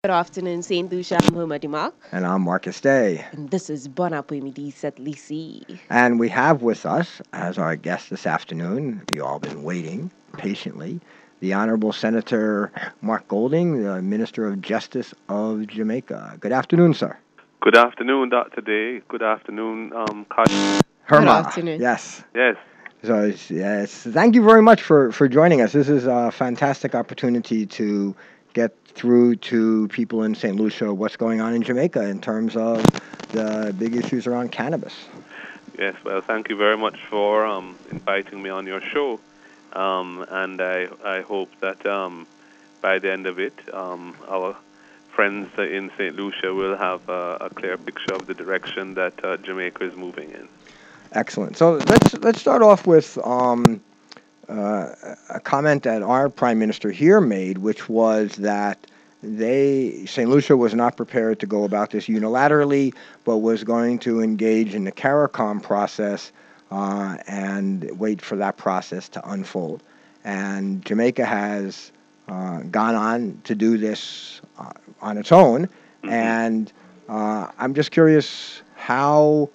Good afternoon, Saint Lucia. I'm Homer Dimak. And I'm Marcus Day. And this is Bon Apwemidi Lisi. And we have with us, as our guest this afternoon, you all been waiting patiently, the Honourable Senator Mark Golding, the Minister of Justice of Jamaica. Good afternoon, sir. Good afternoon, Dr. Day. Good afternoon, Kai. Good Herma. afternoon. Yes. Yes. So, yes, thank you very much for joining us. This is a fantastic opportunity to get through to people in St. Lucia what's going on in Jamaica in terms of the big issues around cannabis. Yes, well, thank you very much for inviting me on your show. And I hope that by the end of it, our friends in St. Lucia will have a clear picture of the direction that Jamaica is moving in. Excellent. So let's start off with a comment that our Prime Minister here made, which was that St. Lucia was not prepared to go about this unilaterally, but was going to engage in the CARICOM process and wait for that process to unfold. And Jamaica has gone on to do this on its own, and I'm just curious how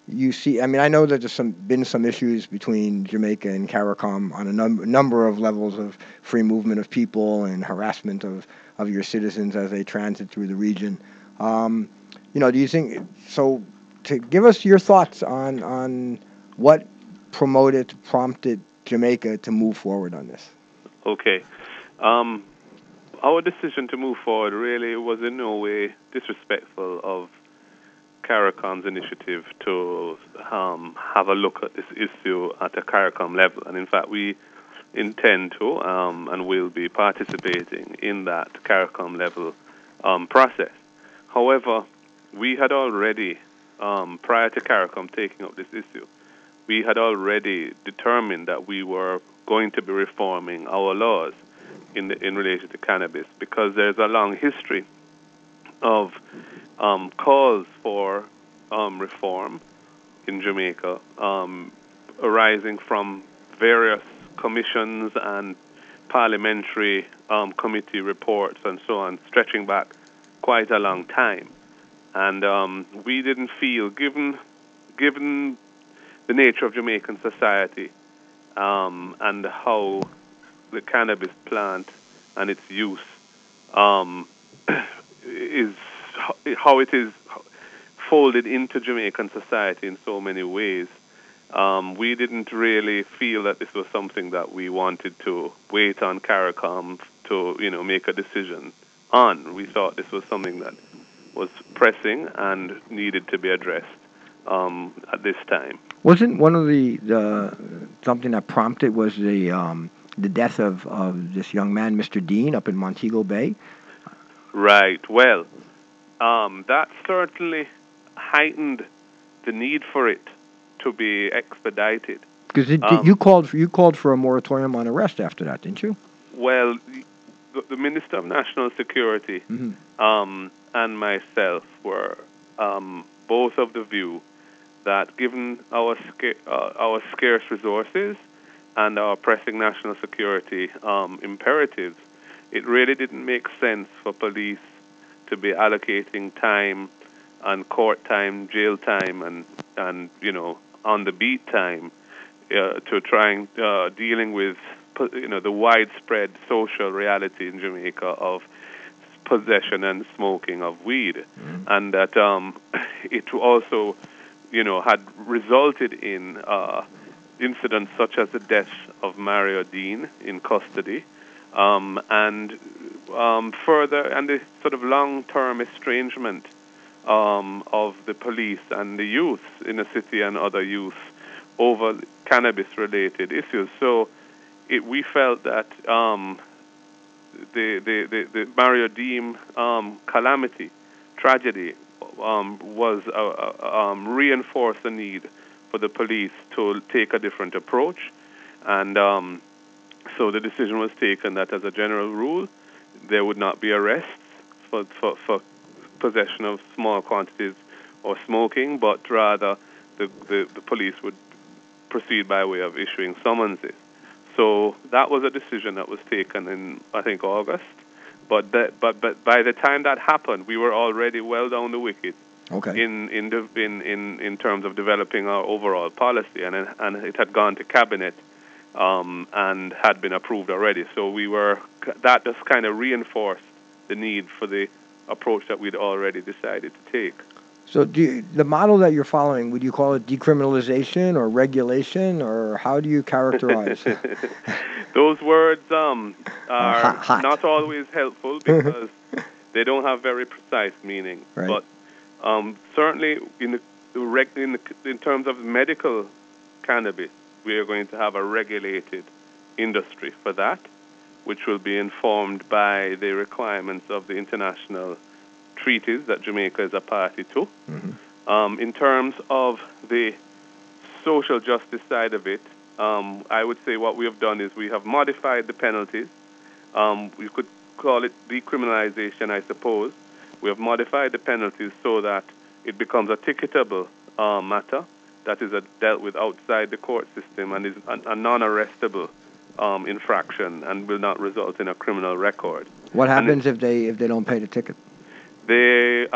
you see. I mean, I know that there's been some issues between Jamaica and CARICOM on a number of levels of free movement of people and harassment of your citizens as they transit through the region. Do you think so? To give us your thoughts on what prompted Jamaica to move forward on this. Okay. Our decision to move forward really was in no way disrespectful of CARICOM's initiative to have a look at this issue at a CARICOM level. And in fact, we intend to and will be participating in that CARICOM level process. However, we had already, prior to CARICOM taking up this issue, we had already determined that we were going to be reforming our laws in relation to cannabis, because there's a long history of calls for reform in Jamaica, arising from various commissions and parliamentary committee reports and so on, stretching back quite a long time. And we didn't feel, given the nature of Jamaican society and how the cannabis plant and its use is how it is folded into Jamaican society in so many ways, we didn't really feel that this was something that we wanted to wait on CARICOM to, make a decision on. We thought this was something that was pressing and needed to be addressed at this time. Wasn't one of the something that prompted was the death of this young man, Mr. Dean, up in Montego Bay? Right. Well, that certainly heightened the need for it to be expedited. Because you called for a moratorium on arrest after that, didn't you? Well, the Minister of National Security and myself were both of the view that, given our scarce resources and our pressing national security imperatives, it really didn't make sense for police to be allocating time and court time, jail time, and on the beat time to trying dealing with the widespread social reality in Jamaica of possession and smoking of weed, and that it also had resulted in incidents such as the death of Mario Dean in custody, and further, and the sort of long-term estrangement of the police and the youth in the city and other youth over cannabis-related issues. So we felt that the Mario Dean tragedy, was reinforced the need for the police to take a different approach, and so the decision was taken that, as a general rule, there would not be arrests for possession of small quantities or smoking, but rather the police would proceed by way of issuing summonses. So that was a decision that was taken in, I think, August But by the time that happened, we were already well down the wicket Okay. in terms of developing our overall policy, and it had gone to cabinet and had been approved already. So that just kind of reinforced the need for the approach that we'd already decided to take. So the model that you're following, would you call it decriminalization or regulation, or how do you characterize? Those words are hot. not always helpful because they don't have very precise meaning. Right. But certainly in terms of medical cannabis, we are going to have a regulated industry for that, which will be informed by the requirements of the international treaties that Jamaica is a party to. Mm-hmm. In terms of the social justice side of it, I would say what we have done is we have modified the penalties. We could call it decriminalization, I suppose. We have modified the penalties so that it becomes a ticketable matter that is dealt with outside the court system and is a non-arrestable infraction and will not result in a criminal record. What happens if they don't pay the ticket? The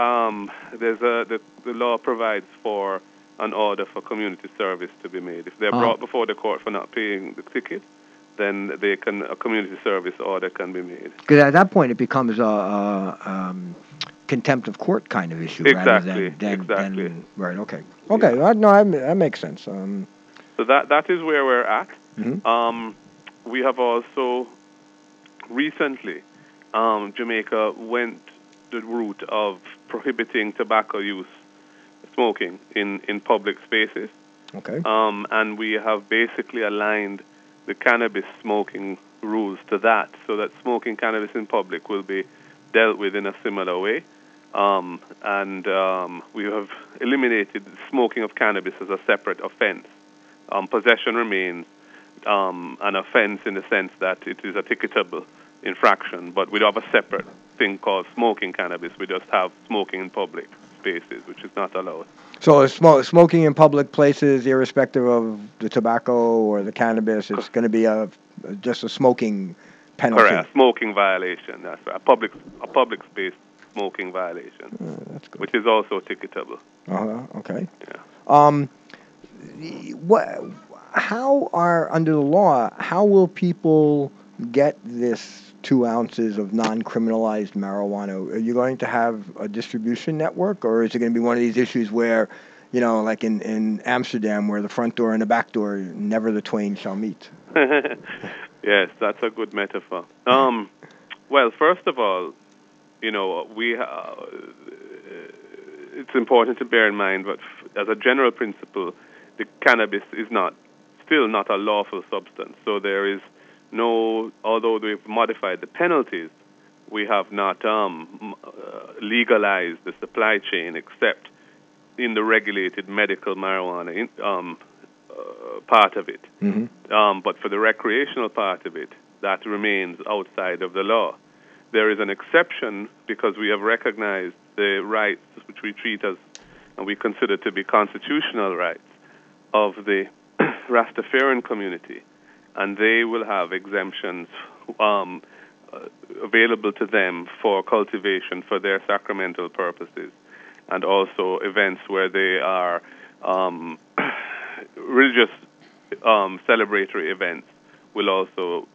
law provides for an order for community service to be made. If they're brought before the court for not paying the ticket, then a community service order can be made. Because at that point it becomes a contempt of court kind of issue Exactly. rather than right. Okay. Yeah. That makes sense. So that is where we're at. Mm-hmm. We have also recently Jamaica went the route of prohibiting tobacco use, smoking in public spaces. Okay. And we have basically aligned the cannabis smoking rules to that, so that smoking cannabis in public will be dealt with in a similar way. And we have eliminated smoking of cannabis as a separate offense. Possession remains an offense in the sense that it is a ticketable infraction, but we don't have a separate thing called smoking cannabis. We just have smoking in public spaces, which is not allowed. So smoking in public places, irrespective of the tobacco or the cannabis, it's going to be just a smoking penalty. Correct, a smoking violation. That's right. A public space smoking violation, that's good. which is also ticketable. Okay. Yeah. Under the law, how will people get this 2 ounces of non-criminalized marijuana? Are you going to have a distribution network, or is it going to be one of these issues where, like in Amsterdam, where the front door and the back door, never the twain shall meet? Yes, that's a good metaphor. Well, first of all, it's important to bear in mind, but as a general principle, the cannabis is still not a lawful substance. So there is although we've modified the penalties, we have not legalized the supply chain except in the regulated medical marijuana part of it. Mm-hmm. But for the recreational part of it, that remains outside of the law. There is an exception because we have recognized the rights which we treat as, and we consider to be constitutional rights, of the Rastafarian community, and they will have exemptions available to them for cultivation for their sacramental purposes, and also events where they are religious celebratory events will also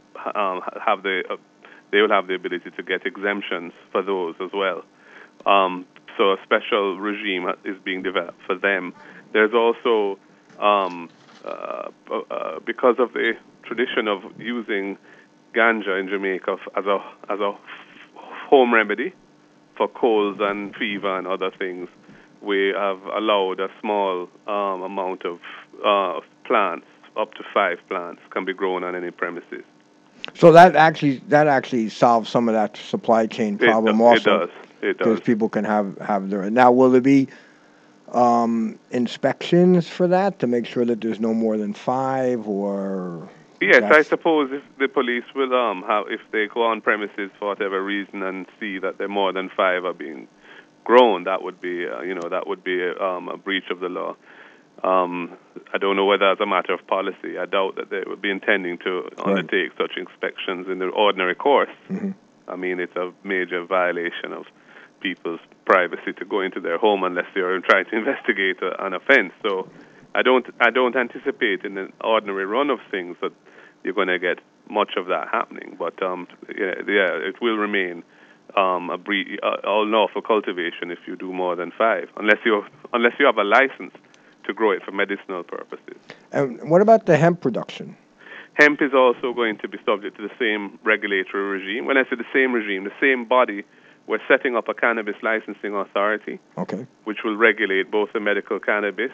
they will have the ability to get exemptions for those as well. So a special regime is being developed for them. There's also because of the tradition of using ganja in Jamaica as a home remedy for colds and fever and other things, we have allowed a small amount of plants, up to 5 plants, can be grown on any premises. So that actually solves some of that supply chain problem also. It does. Because people can have their. Now, will there be inspections for that to make sure that there's no more than 5, or? Yes, I suppose if the police will if they go on premises for whatever reason and see that there more than 5 are being grown, that would be a breach of the law. I don't know whether as a matter of policy. I doubt that they would be intending to undertake such inspections in the ordinary course. Mm-hmm. I mean, it's a major violation of people's privacy to go into their home unless you're trying to investigate an offense. So I don't anticipate in an ordinary run of things that you're going to get much of that happening. But it will remain unlawful cultivation if you do more than 5, unless you have a license to grow it for medicinal purposes. And what about the hemp production? Hemp is also going to be subject to the same regulatory regime. When I say the same regime, the same body, we're setting up a cannabis licensing authority, Okay. which will regulate both the medical cannabis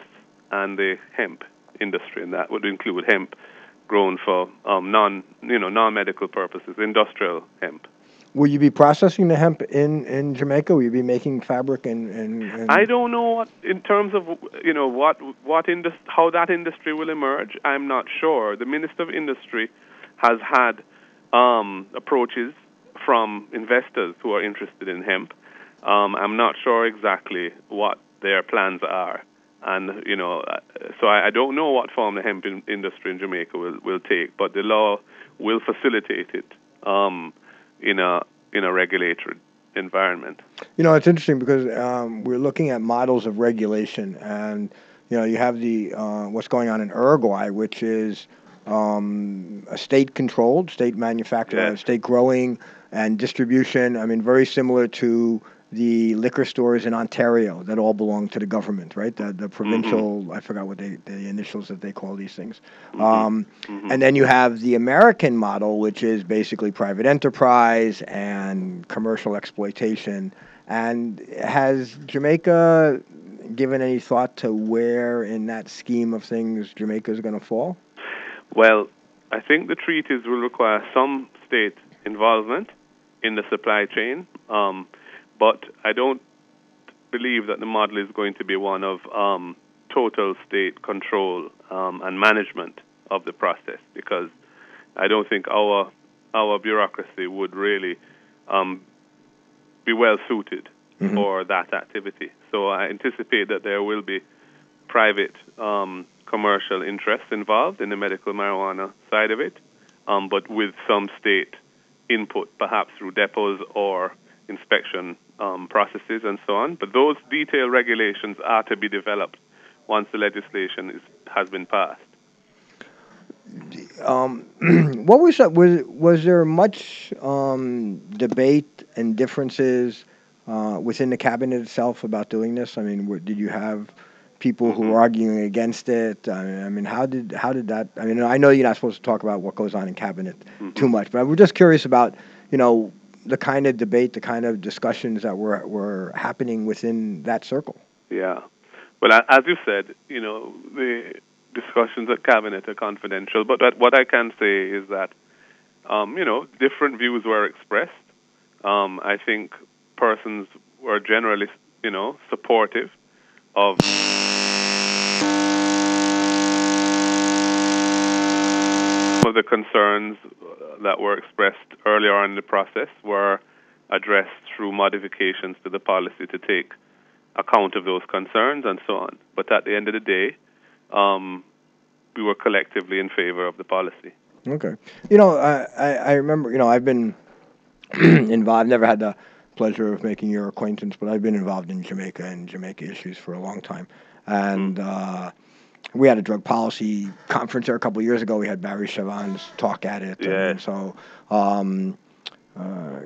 and the hemp industry, and that would include hemp grown for non-medical purposes, industrial hemp. Will you be processing the hemp in Jamaica? Will you be making fabric and I don't know what, in terms of how that industry will emerge. I'm not sure. The Minister of Industry has had approaches from investors who are interested in hemp. I'm not sure exactly what their plans are, and so I don't know what form the hemp industry in Jamaica will take. But the law will facilitate it in a regulatory environment. It's interesting because we're looking at models of regulation, and you have the what's going on in Uruguay, which is a state-controlled, state-manufactured, Yes. state-growing and distribution. I mean, very similar to the liquor stores in Ontario that all belong to the government, right? The provincial, I forgot what the initials that they call these things. And then you have the American model, which is basically private enterprise and commercial exploitation. And has Jamaica given any thought to where in that scheme of things Jamaica is going to fall? Well, I think the treaties will require some state involvement in the supply chain, but I don't believe that the model is going to be one of total state control and management of the process, because I don't think our bureaucracy would really be well suited for that activity. So I anticipate that there will be private commercial interests involved in the medical marijuana side of it, but with some state input, perhaps through depots or inspection processes and so on. But those detailed regulations are to be developed once the legislation has been passed. What was there much debate and differences within the cabinet itself about doing this? I mean, did you have people who were arguing against it? I mean, how did that? I mean, I know you're not supposed to talk about what goes on in cabinet too much, but we're just curious about the kind of debate, the kind of discussions that were happening within that circle. Yeah. Well, as you said, the discussions at cabinet are confidential, but what I can say is that, different views were expressed. I think persons were generally, supportive of some of the concerns that were expressed earlier on in the process were addressed through modifications to the policy to take account of those concerns and so on. But at the end of the day, we were collectively in favor of the policy. Okay. I remember, I've been involved. I've never had the pleasure of making your acquaintance, but I've been involved in Jamaica and Jamaica issues for a long time. And we had a drug policy conference there a couple of years ago. We had Barry Chavan's talk at it. Yeah. And so,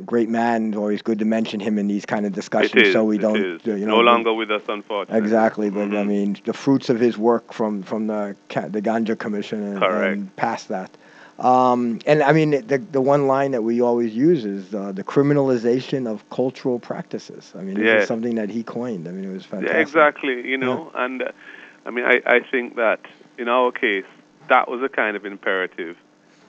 great man. Always good to mention him in these kind of discussions, so we don't, no longer with us, unfortunately. Exactly, but I mean, the fruits of his work from the Ganja Commission and past that. And I mean, the one line that we always use is the criminalization of cultural practices. I mean, this is something that he coined. I mean, it was fantastic. Yeah, exactly. And I mean, I think that in our case, that was a kind of imperative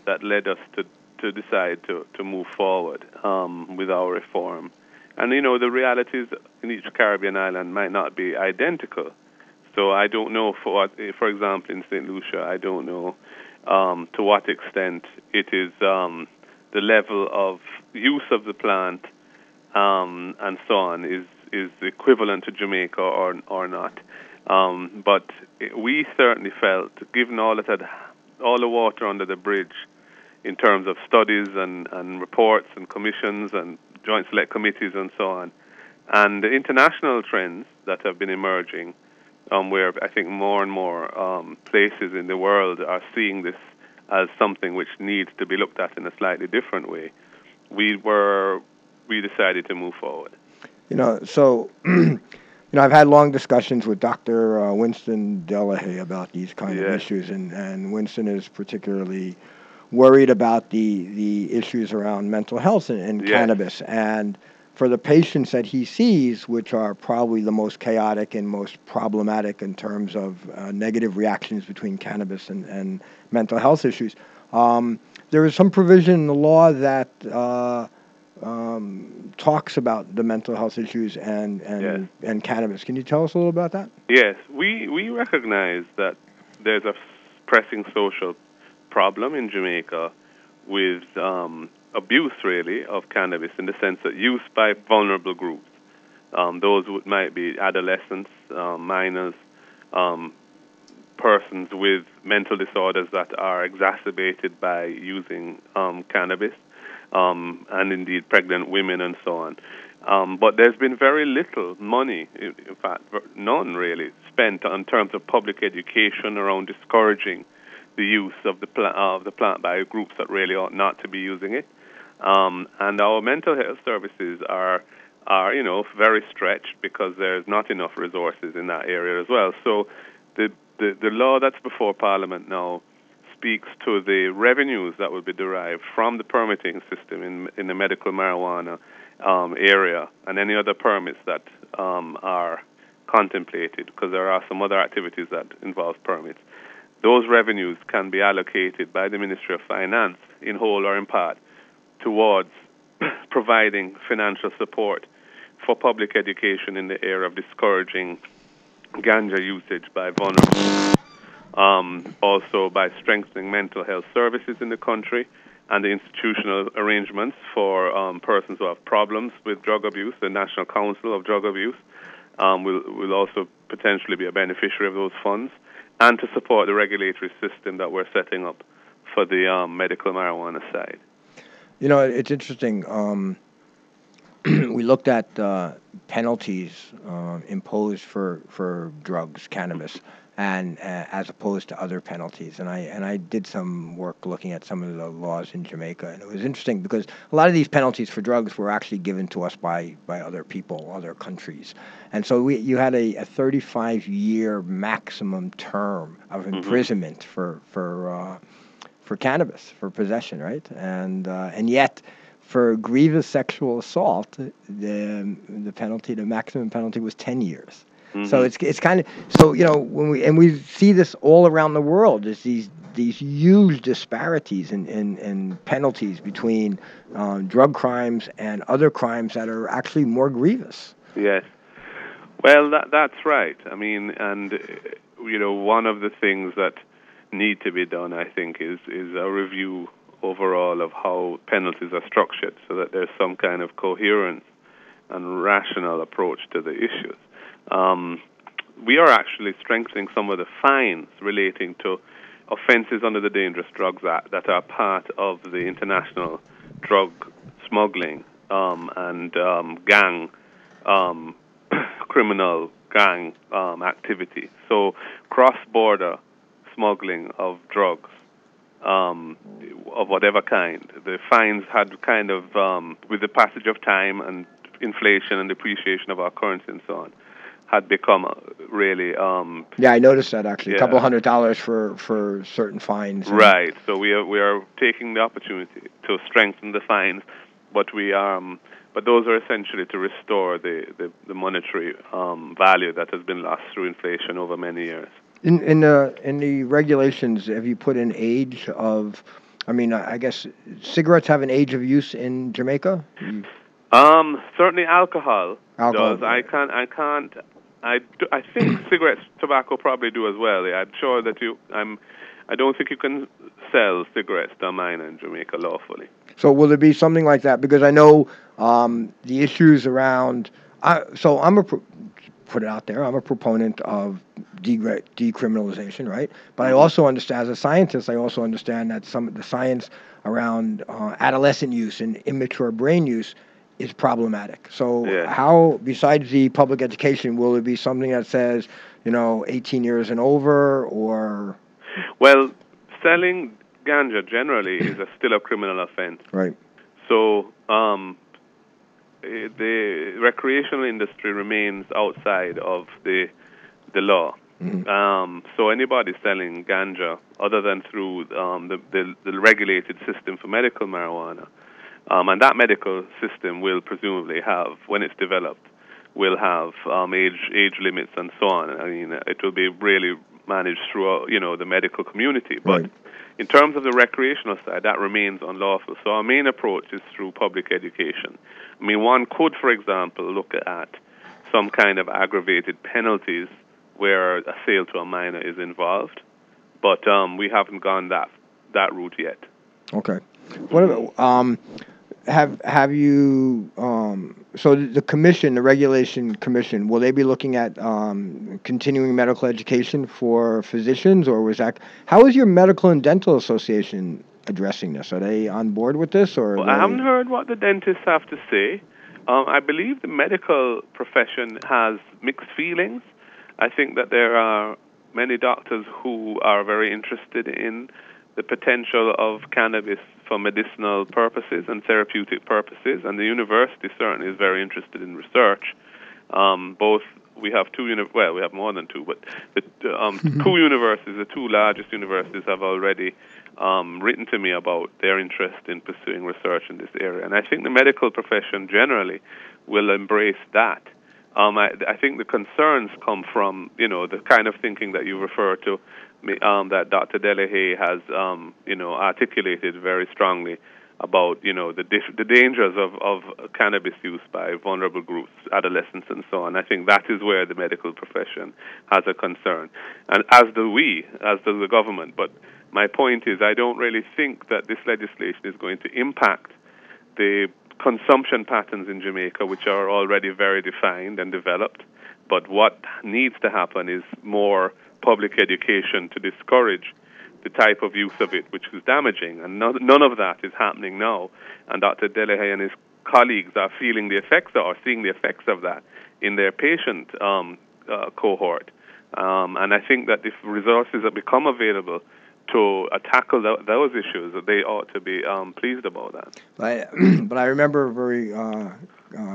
that led us to decide to move forward with our reform. And, the realities in each Caribbean island might not be identical. So I don't know, for example, in St. Lucia, I don't know to what extent it is the level of use of the plant and so on is equivalent to Jamaica or not. But we certainly felt, given all the water under the bridge, in terms of studies and reports and commissions and joint select committees and so on. And the international trends that have been emerging, where I think more and more places in the world are seeing this as something which needs to be looked at in a slightly different way, we decided to move forward. So I've had long discussions with Dr. Winston Delahaye about these kind of issues, and Winston is particularly worried about the issues around mental health and cannabis. And for the patients that he sees, which are probably the most chaotic and most problematic in terms of negative reactions between cannabis and mental health issues, there is some provision in the law that talks about the mental health issues and cannabis. Can you tell us a little about that? Yes, we recognize that there's a pressing social problem in Jamaica with abuse, really, of cannabis, in the sense that use by vulnerable groups, those might be adolescents, minors, persons with mental disorders that are exacerbated by using cannabis, and indeed pregnant women and so on. But there's been very little money, in fact, none really, spent in terms of public education around discouraging the use of the plant by groups that really ought not to be using it. And our mental health services are very stretched because there's not enough resources in that area as well. So the law that's before Parliament now speaks to the revenues that would be derived from the permitting system in the medical marijuana area and any other permits that are contemplated, because there are some other activities that involve permits. Those revenues can be allocated by the Ministry of Finance in whole or in part towards providing financial support for public education in the area of discouraging ganja usage by vulnerable. Also by strengthening mental health services in the country and the institutional arrangements for persons who have problems with drug abuse. The National Council of Drug Abuse will also potentially be a beneficiary of those funds, and to support the regulatory system that we're setting up for the medical marijuana side. It's interesting. We looked at penalties imposed for drugs, cannabis, and as opposed to other penalties. And I did some work looking at some of the laws in Jamaica, and it was interesting because a lot of these penalties for drugs were actually given to us by other people, other countries. And so you had a 35-year maximum term of imprisonment for cannabis, for possession, right? And yet, for grievous sexual assault, the penalty, the maximum penalty, was 10 years. So it's kind of when we see this all around the world, there's these huge disparities in penalties between drug crimes and other crimes that are actually more grievous. Yes, well, that's right. I mean, and one of the things that need to be done, I think, is a review overall of how penalties are structured, so that there's some kind of coherence and rational approach to the issues. We are actually strengthening some of the fines relating to offenses under the Dangerous Drugs Act that are part of the international drug smuggling and gang, criminal gang activity. So cross-border smuggling of drugs of whatever kind. The fines had kind of, with the passage of time and inflation and depreciation of our currency and so on, had become really... I noticed that, actually. A couple $100 for certain fines. Right. So we are taking the opportunity to strengthen the fines, but but those are essentially to restore the monetary value that has been lost through inflation over many years. In the regulations, have you put an age of... I guess cigarettes have an age of use in Jamaica? Certainly alcohol does. Right. I think cigarettes, tobacco probably do as well. I'm sure that I don't think you can sell cigarettes to a minor in Jamaica lawfully. So will there be something like that? Because I know the issues around... put it out there, I'm a proponent of decriminalization, right? But I Mm-hmm. also understand, as a scientist, I also understand that some of the science around adolescent use and immature brain use is problematic. So Yes. how, besides the public education, will it be something that says, 18 years and over, or... Well, selling ganja generally is still a criminal offense. Right. So the recreational industry remains outside of the law. Mm-hmm. So anybody selling ganja, other than through the regulated system for medical marijuana, and that medical system will presumably have, when it's developed, will have age limits and so on. I mean, it will be really managed through the medical community. But Right. in terms of the recreational side, that remains unlawful. So our main approach is through public education. I mean, one could, for example, look at some kind of aggravated penalties where a sale to a minor is involved, but we haven't gone that route yet. Okay. What about, have you, so the commission, the regulation commission, will they be looking at continuing medical education for physicians, or was that, how is your medical and dental association addressing this? Are they on board with this, or Well, I haven't heard what the dentists have to say. I believe the medical profession has mixed feelings. I think that there are many doctors who are very interested in the potential of cannabis for medicinal purposes and therapeutic purposes, and the university certainly is very interested in research. Both we have we have more than two, but the two universities, the two largest universities, have already written to me about their interest in pursuing research in this area, and I think the medical profession generally will embrace that. I think the concerns come from, the kind of thinking that you refer to, that Dr. Delahaye has, articulated very strongly about, the dangers of cannabis use by vulnerable groups, adolescents, and so on. I think that is where the medical profession has a concern, and as does the government. But my point is, I don't really think that this legislation is going to impact the consumption patterns in Jamaica, which are already very defined and developed. But what needs to happen is more public education to discourage the type of use of it, which is damaging. And none of that is happening now. And Dr. Delahaye and his colleagues are feeling the effects or seeing the effects of that in their patient cohort. And I think that if resources have become available to tackle those issues, they ought to be pleased about that. But I remember very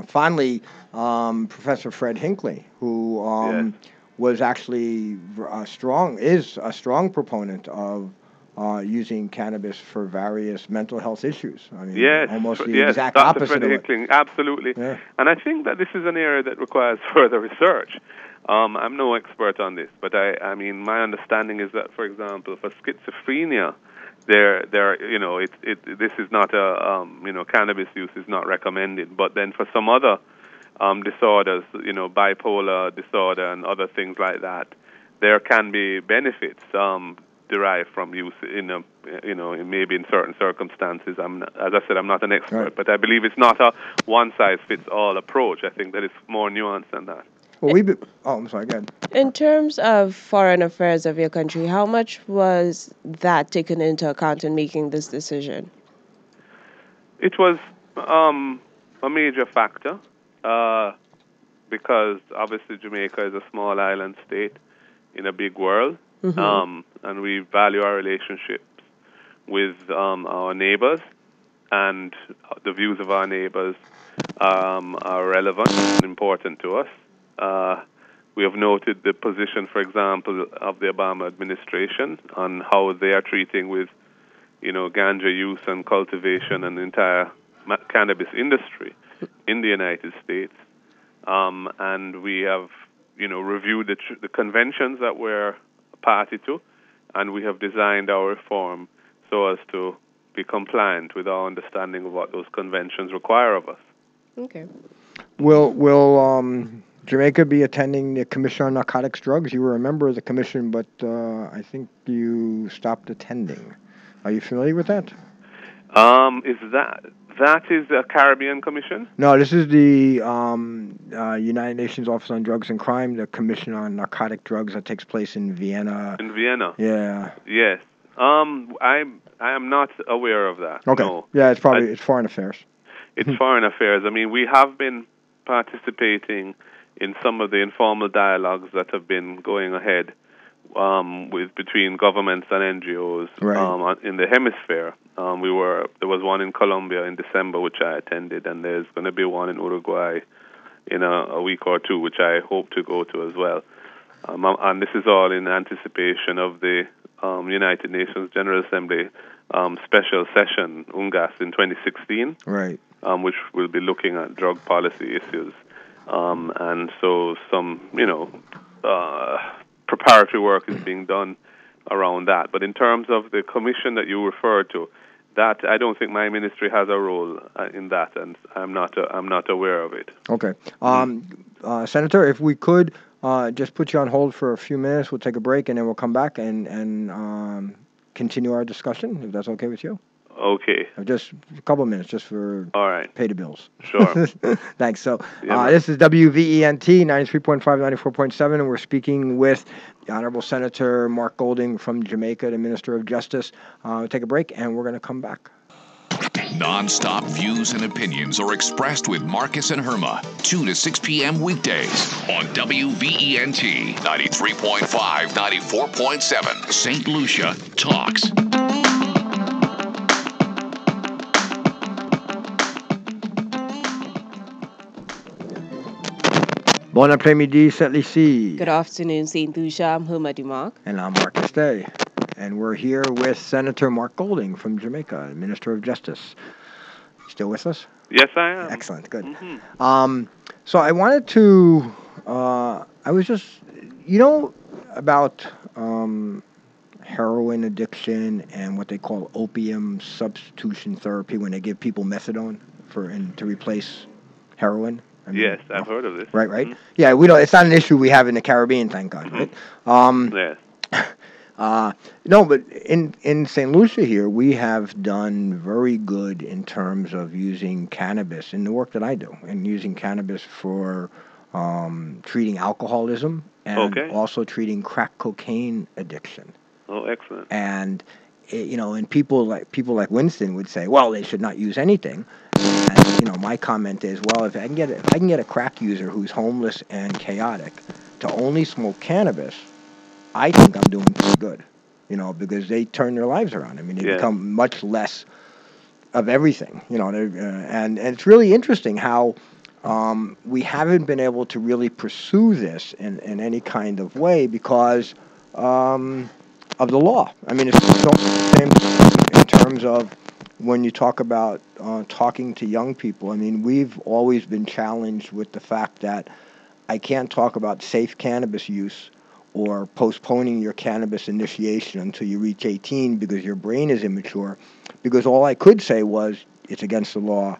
fondly Professor Fred Hinckley, who Yes. was actually is a strong proponent of using cannabis for various mental health issues. I mean, Yes, almost the yes, exact Dr. opposite Fred of it. Hickling, absolutely. Yeah. And I think that this is an area that requires further research. I'm no expert on this, but I mean, my understanding is that, for example, for schizophrenia, this is not cannabis use is not recommended. But then for some other disorders, bipolar disorder and other things like that, there can be benefits derived from use maybe in certain circumstances. As I said, I'm not an expert, Right. but I believe it's not a one-size-fits-all approach. I think that it's more nuanced than that. Well, I'm sorry, go ahead. In terms of foreign affairs of your country, how much was that taken into account in making this decision? It was a major factor because obviously Jamaica is a small island state in a big world, and we value our relationships with our neighbors, and the views of our neighbors are relevant and important to us. We have noted the position, for example, of the Obama administration on how they are treating with, ganja use and cultivation and the entire cannabis industry in the United States. And we have, reviewed the conventions that we're a party to, and we have designed our reform so as to be compliant with our understanding of what those conventions require of us. Okay. Will Jamaica be attending the Commission on Narcotics Drugs? You were a member of the commission, but I think you stopped attending. Are you familiar with that? Is that That is the Caribbean Commission? No, this is the United Nations Office on Drugs and Crime, the Commission on Narcotic Drugs that takes place in Vienna. In Vienna? Yeah. Yes. I am not aware of that. Okay. No. Yeah, it's Foreign Affairs. It's Foreign Affairs. I mean, we have been participating in some of the informal dialogues that have been going ahead between governments and NGOs in the hemisphere. There was one in Colombia in December, which I attended, and there's going to be one in Uruguay in a week or two, which I hope to go to as well. And this is all in anticipation of the United Nations General Assembly special session, UNGAS, in 2016, right? Which will be looking at drug policy issues. And so some, preparatory work is being done around that. But in terms of the commission that you referred to, that I don't think my ministry has a role in that, and I'm not aware of it. Okay, Senator, if we could just put you on hold for a few minutes, we'll take a break and then we'll come back and continue our discussion, if that's okay with you. Okay. Just a couple of minutes, just for pay the bills. Sure. Thanks. So this is WVENT 93.5, 94.7, and we're speaking with the Honourable Senator Mark Golding from Jamaica, the Minister of Justice. We'll take a break, and we're going to come back. Non-stop views and opinions are expressed with Marcus and Herma, 2 to 6 p.m. weekdays on WVENT 93.5, 94.7. St. Lucia Talks. Bon après-midi, Saint-Lucie. Good afternoon, St. Lucia. I'm Herma Dumark. And I'm Marcus Day. And we're here with Senator Mark Golding from Jamaica, Minister of Justice. Still with us? Yes, I am. Excellent, good. So I wanted to, I was just, about heroin addiction and what they call opium substitution therapy, when they give people methadone to replace heroin. Yes, I've heard of this. Right. Mm-hmm. Yeah, we don't. It's not an issue we have in the Caribbean, thank God. Right? Yes. No, but in St. Lucia here, we have done very good in terms of using cannabis in the work that I do, and using cannabis for treating alcoholism and also treating crack cocaine addiction. Oh, excellent. And and people like Winston would say, well, they should not use anything. And my comment is, well, if I can get a crack user who's homeless and chaotic to only smoke cannabis, I think I'm doing pretty good. Because they turn their lives around. I mean, they become much less of everything. And it's really interesting how we haven't been able to really pursue this in any kind of way because of the law. I mean, it's also the same in terms of when you talk about talking to young people. I mean, we've always been challenged with the fact that I can't talk about safe cannabis use or postponing your cannabis initiation until you reach 18 because your brain is immature, because all I could say was, it's against the law,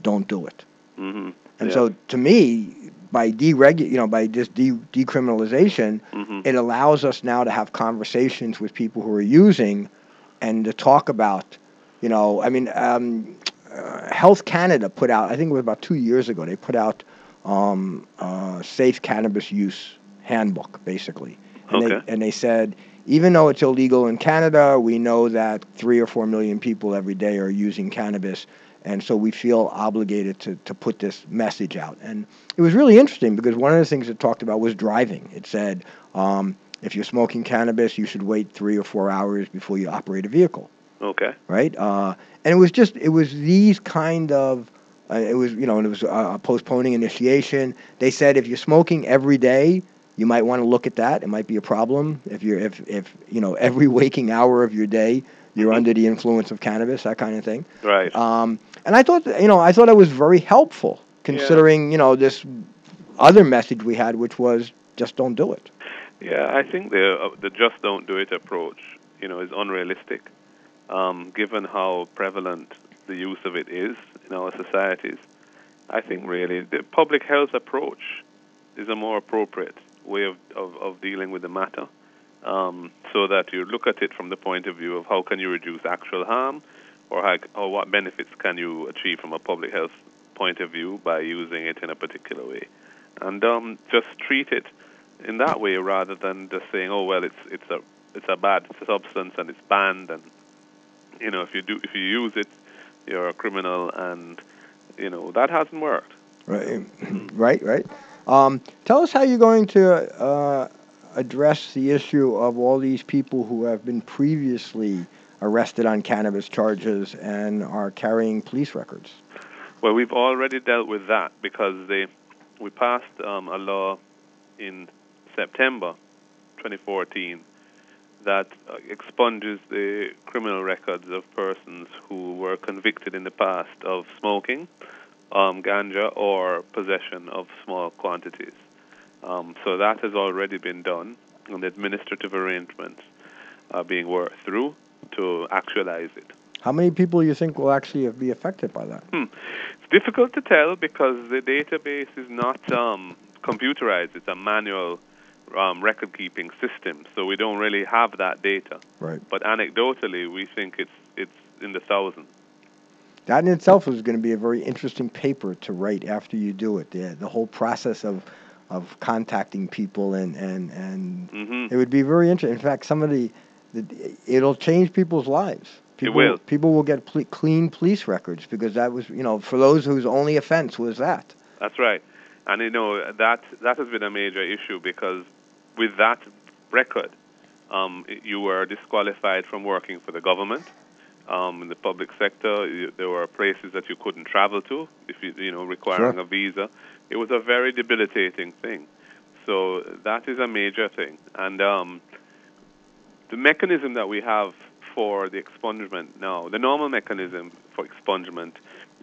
don't do it. Mm-hmm. And so, to me, by decriminalization, it allows us now to have conversations with people who are using and to talk about, Health Canada put out, I think it was about 2 years ago, they put out safe cannabis use handbook, basically. And they said, even though it's illegal in Canada, we know that 3 or 4 million people every day are using cannabis, and so we feel obligated to put this message out. And it was really interesting because one of the things it talked about was driving. It said, if you're smoking cannabis, you should wait 3 or 4 hours before you operate a vehicle. Okay. Right? And it was these kind of, it was postponing initiation. They said if you're smoking every day, you might want to look at that. It might be a problem if every waking hour of your day you're under the influence of cannabis, that kind of thing. Right. And I thought that was very helpful considering this other message we had, which was just don't do it. Yeah, I think the just don't do it approach, is unrealistic, given how prevalent the use of it is in our societies. I think really the public health approach is a more appropriate way of dealing with the matter, so that you look at it from the point of view of how can you reduce actual harm or what benefits can you achieve from a public health point of view by using it in a particular way, and just treat it in that way rather than just saying, oh well, it's a bad substance and it's banned, and if you use it, you're a criminal, and that hasn't worked. Right, right. Tell us how you're going to address the issue of all these people who have been previously arrested on cannabis charges and are carrying police records. Well, we've already dealt with that because we passed a law in September 2014 that expunges the criminal records of persons who were convicted in the past of smoking, ganja, or possession of small quantities. So that has already been done, and the administrative arrangements are being worked through to actualize it. How many people you think will actually be affected by that? It's difficult to tell because the database is not computerized. It's a manual record-keeping system, so we don't really have that data. Right. But anecdotally, we think it's in the thousands. That in itself is going to be a very interesting paper to write after you do it. The whole process of contacting people and it would be very interesting. In fact, it'll change people's lives. It will. People will get clean police records because that was, for those whose only offense was that. That's right. And, that has been a major issue because with that record, you were disqualified from working for the government. In the public sector, there were places that you couldn't travel to if requiring a visa. It was a very debilitating thing. So that is a major thing. And the mechanism that we have for the expungement now, the normal mechanism for expungement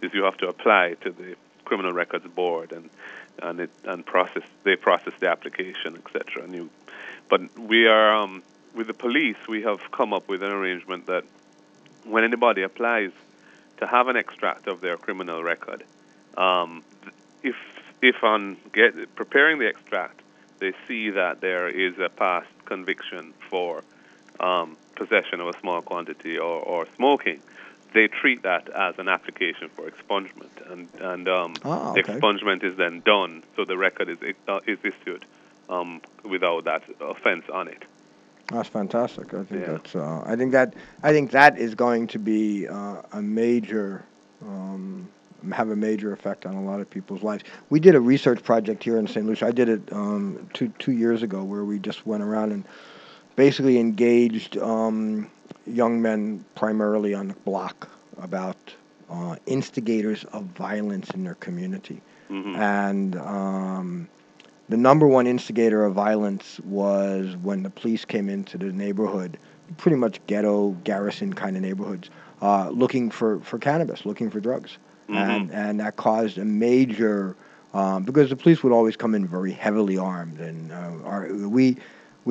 is you have to apply to the Criminal Records Board and process the application, etc. But we are with the police, we have come up with an arrangement that when anybody applies to have an extract of their criminal record, if on preparing the extract they see that there is a past conviction for possession of a small quantity or smoking, they treat that as an application for expungement, and the expungement is then done, so the record is issued without that offense on it. That's fantastic. I think that's. I think that is going to be a major, have a major effect on a lot of people's lives. We did a research project here in St. Lucia. I did it two years ago, where we just went around and basically engaged young men primarily on the block about instigators of violence in their community, and the number one instigator of violence was when the police came into the neighborhood, pretty much ghetto, garrison kind of neighborhoods, looking for cannabis, looking for drugs. And that caused a major, because the police would always come in very heavily armed. And we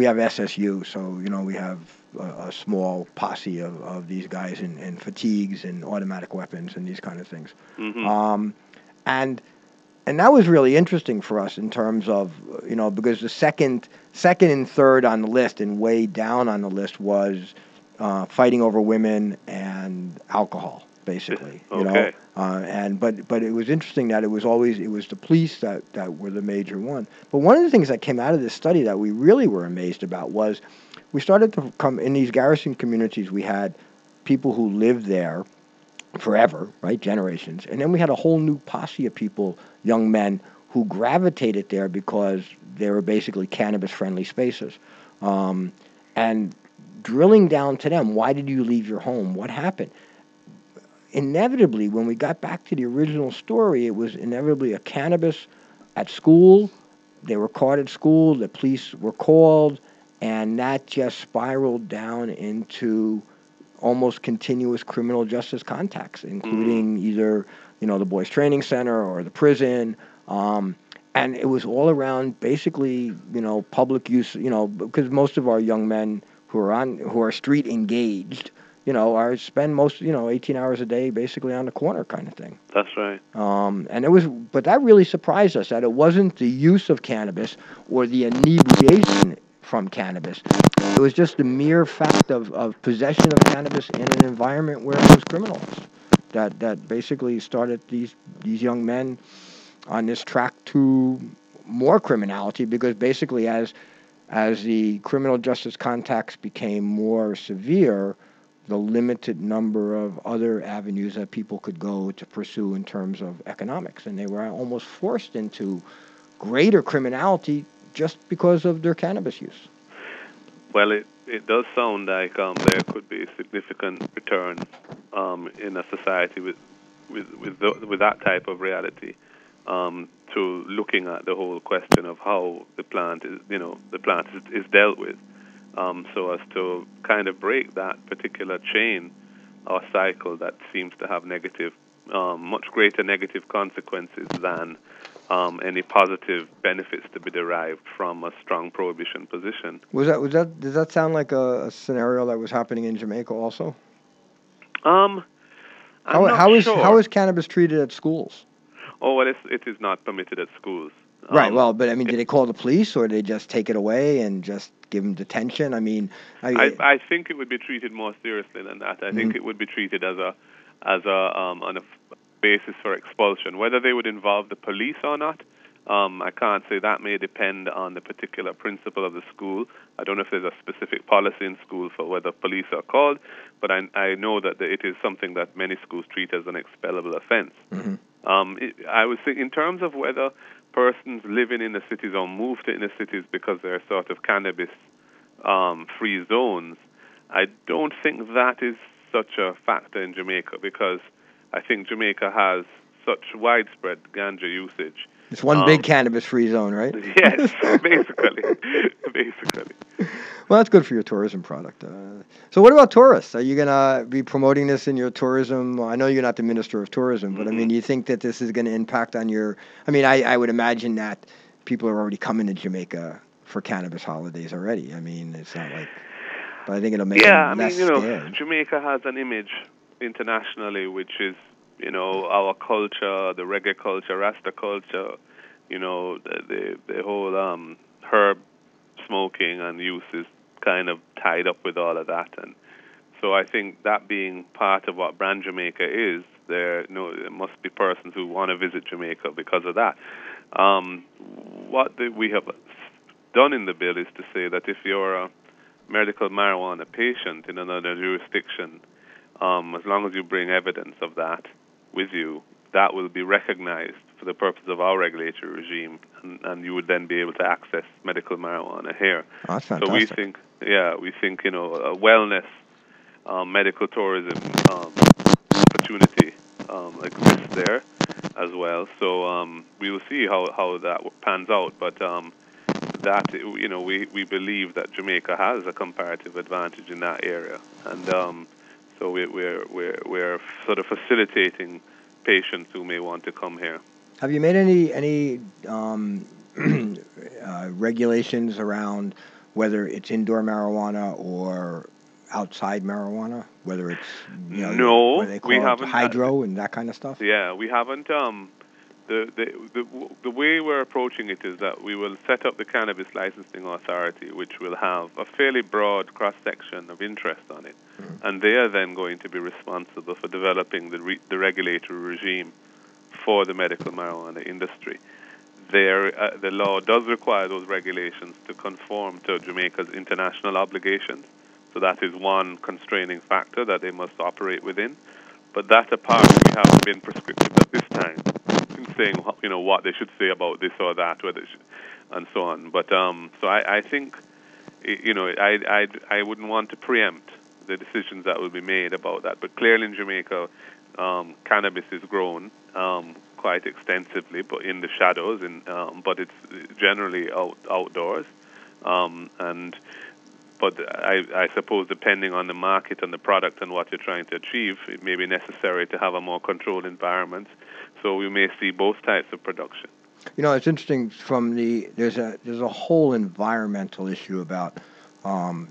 have SSU, so, we have a small posse of these guys in fatigues and automatic weapons and these kind of things. And that was really interesting for us in terms of, because the second and third on the list and way down on the list was fighting over women and alcohol, basically. Okay. But it was interesting that it was the police that were the major one. But one of the things that came out of this study that we really were amazed about was we started to come in these garrison communities. We had people who lived there forever, right, generations, and then we had a whole new posse of people, young men, who gravitated there because they were basically cannabis-friendly spaces. And drilling down to them, why did you leave your home? What happened? Inevitably, when we got back to the original story, it was inevitably a cannabis at school. They were caught at school. The police were called, and that just spiraled down into almost continuous criminal justice contacts, including either, the boys' training center or the prison. And it was all around basically, public use, because most of our young men who are street engaged, spend most, 18 hours a day basically on the corner kind of thing. That's right. But that really surprised us that it wasn't the use of cannabis or the inebriation from cannabis. It was just the mere fact of possession of cannabis in an environment where it was criminalized that basically started these young men on this track to more criminality, because basically as the criminal justice context became more severe, the limited number of other avenues that people could go to pursue in terms of economics, and they were almost forced into greater criminality just because of their cannabis use. Well, it does sound like there could be significant returns in a society with that type of reality, to looking at the whole question of how the plant is dealt with, so as to kind of break that particular chain or cycle that seems to have much greater negative consequences than any positive benefits to be derived from a strong prohibition position. Does that sound like a scenario that was happening in Jamaica also? I'm not sure. How is cannabis treated at schools? Oh, well, it is not permitted at schools. Right. Well, but I mean, did they call the police, or did they just take it away and just give them detention? I mean, I think it would be treated more seriously than that. I think it would be treated on a basis for expulsion. Whether they would involve the police or not, I can't say. That may depend on the particular principal of the school. I don't know if there's a specific policy in school for whether police are called, but I know that it is something that many schools treat as an expellable offense. Mm-hmm. I would think in terms of whether persons living in the cities or move to inner cities because they're sort of cannabis free zones, I don't think that is such a factor in Jamaica, because I think Jamaica has such widespread ganja usage. It's one big cannabis-free zone, right? Yes, basically. Well, that's good for your tourism product. So what about tourists? Are you going to be promoting this in your tourism? Well, I know you're not the Minister of Tourism, but I mean, you think that this is going to impact on your... I mean, I would imagine that people are already coming to Jamaica for cannabis holidays already. I mean, it's not like... But I think it'll make them less scared. Jamaica has an image internationally, which is, our culture, the reggae culture, Rasta culture, the whole herb smoking and use is kind of tied up with all of that. And so I think that being part of what Brand Jamaica is, there must be persons who want to visit Jamaica because of that. What we have done in the bill is to say that if you're a medical marijuana patient in another jurisdiction, as long as you bring evidence of that with you, that will be recognized for the purpose of our regulatory regime, and you would then be able to access medical marijuana here. Oh, that's fantastic. So we think a wellness, medical tourism opportunity exists there as well. So we will see how that pans out, but that we believe that Jamaica has a comparative advantage in that area, and so we're sort of facilitating patients who may want to come here. Have you made any regulations around whether it's indoor marijuana or outside marijuana? Whether it's no, we haven't hydro and that kind of stuff. Yeah, we haven't. The way we're approaching it is that we will set up the Cannabis Licensing Authority, which will have a fairly broad cross-section of interest on it, and they are then going to be responsible for developing the regulatory regime for the medical marijuana industry. The law does require those regulations to conform to Jamaica's international obligations, so that is one constraining factor that they must operate within. But that apart, we haven't been prescriptive at this time in saying what they should say about this or that, and so on. But so I think I wouldn't want to preempt the decisions that will be made about that. But clearly in Jamaica, cannabis is grown quite extensively, but in the shadows, but it's generally outdoors, But I suppose depending on the market and the product and what you're trying to achieve, it may be necessary to have a more controlled environment. So we may see both types of production. It's interesting. There's a whole environmental issue about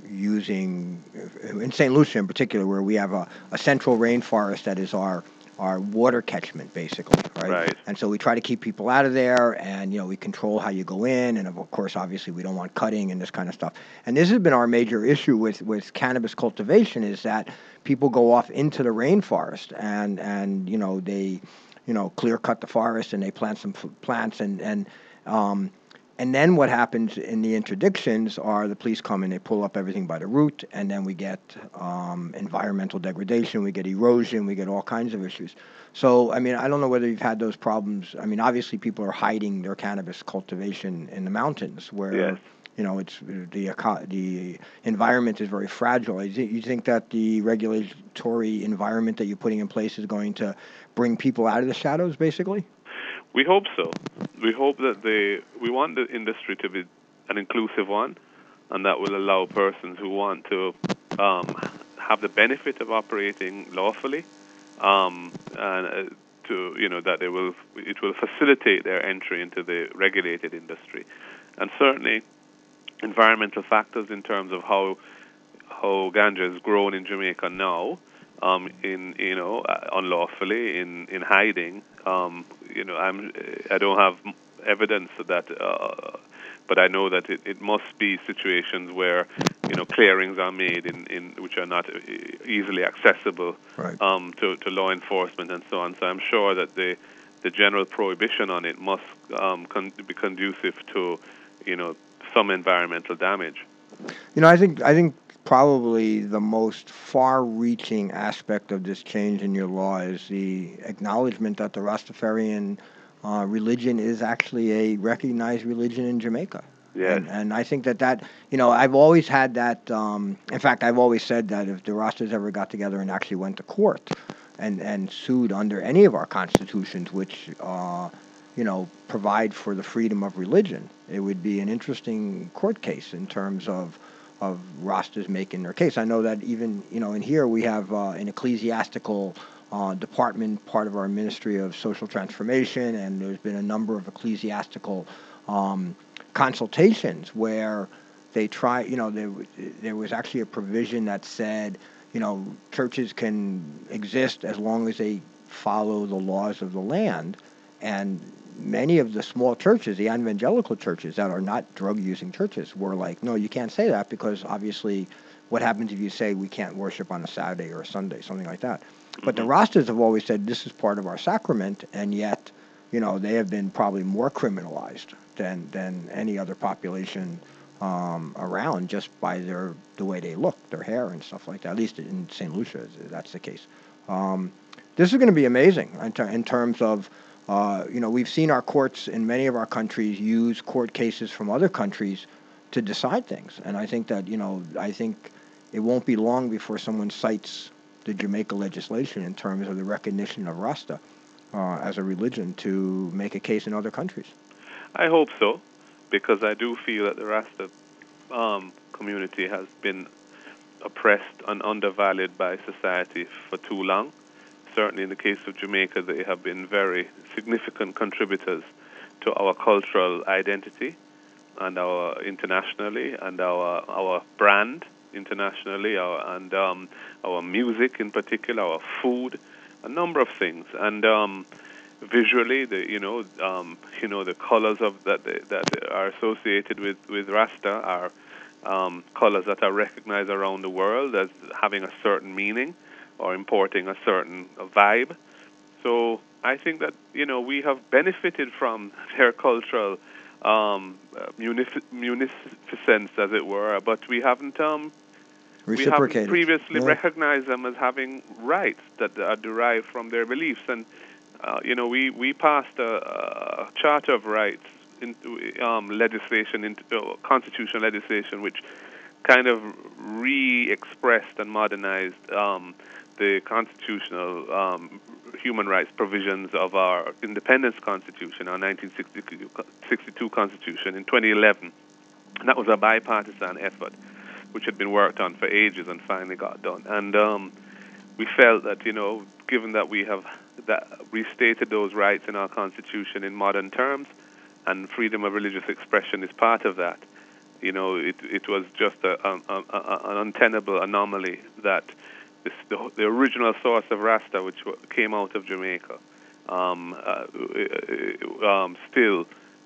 using in St. Lucia in particular, where we have a central rainforest that is our our water catchment, basically, right? Right. And so we try to keep people out of there, and we control how you go in, and of course, obviously, we don't want cutting and this kind of stuff. And this has been our major issue with cannabis cultivation, is that people go off into the rainforest, and they clear cut the forest, and they plant some plants, and then what happens in the interdictions are the police come and they pull up everything by the root, and then we get environmental degradation, we get erosion, we get all kinds of issues. So, I mean, I don't know whether you've had those problems. I mean, obviously people are hiding their cannabis cultivation in the mountains where, Yes. it's the environment is very fragile. You think that the regulatory environment that you're putting in place is going to bring people out of the shadows, basically? We hope so. We hope that we want the industry to be an inclusive one, and that will allow persons who want to have the benefit of operating lawfully, and that it will facilitate their entry into the regulated industry, and certainly environmental factors in terms of how ganja is grown in Jamaica now, unlawfully in hiding. I don't have evidence of that, but I know that it must be situations where clearings are made in which are not easily accessible, Right. to law enforcement and so on. So I'm sure that the general prohibition on it must be conducive to some environmental damage. I think probably the most far-reaching aspect of this change in your law is the acknowledgement that the Rastafarian religion is actually a recognized religion in Jamaica. Yes. And I think that I've always had that. In fact, I've always said that if the Rastas ever got together and actually went to court and sued under any of our constitutions, which provide for the freedom of religion, it would be an interesting court case in terms of Rastas making their case. I know that even in here we have an ecclesiastical department, part of our Ministry of Social Transformation, and there's been a number of ecclesiastical consultations where they try. There was actually a provision that said churches can exist as long as they follow the laws of the land, and many of the small churches, the evangelical churches that are not drug-using churches, were like, no, you can't say that, because obviously what happens if you say we can't worship on a Saturday or a Sunday, something like that. But the Rastas have always said this is part of our sacrament, and yet, they have been probably more criminalized than any other population around, just by the way they look, their hair and stuff like that. At least in St. Lucia, that's the case. This is going to be amazing in terms of we've seen our courts in many of our countries use court cases from other countries to decide things. And I think that, I think it won't be long before someone cites the Jamaica legislation in terms of the recognition of Rasta as a religion to make a case in other countries. I hope so, because I do feel that the Rasta community has been oppressed and undervalued by society for too long. Certainly in the case of Jamaica, they have been very significant contributors to our cultural identity and our internationally, and our brand internationally, and our music in particular, our food, a number of things. And visually, the colors that are associated with Rasta are colors that are recognized around the world as having a certain meaning or importing a certain vibe. So I think that we have benefited from their cultural munificence, as it were, but we haven't previously recognized them as having rights that are derived from their beliefs. And we passed a Charter of Rights legislation, constitutional legislation, which kind of re-expressed and modernized the constitutional human rights provisions of our independence constitution, our 1962 constitution, in 2011. And that was a bipartisan effort, which had been worked on for ages and finally got done. And we felt that, given that we have restated those rights in our constitution in modern terms, and freedom of religious expression is part of that, it was just an untenable anomaly that the original source of Rasta, which came out of Jamaica, still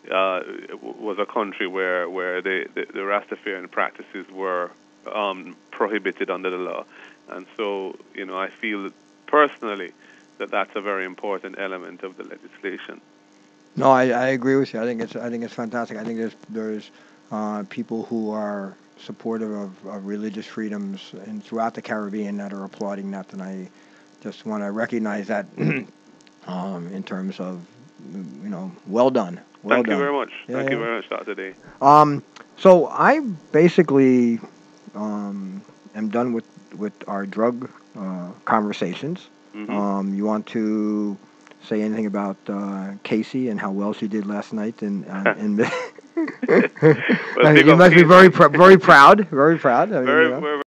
was a country where the Rastafarian practices were prohibited under the law. And so, I feel personally that that's a very important element of the legislation. No, I agree with you. I think it's fantastic. I think there's people who are supportive of religious freedoms and throughout the Caribbean that are applauding that, and I just want to recognize that in terms of well done. Thank you very much. Thank you very much, Dr. Day. So I basically am done with our drug conversations. Mm-hmm. You want to say anything about Casey and how well she did last night? Well, You must be very proud. Very proud. I mean, we're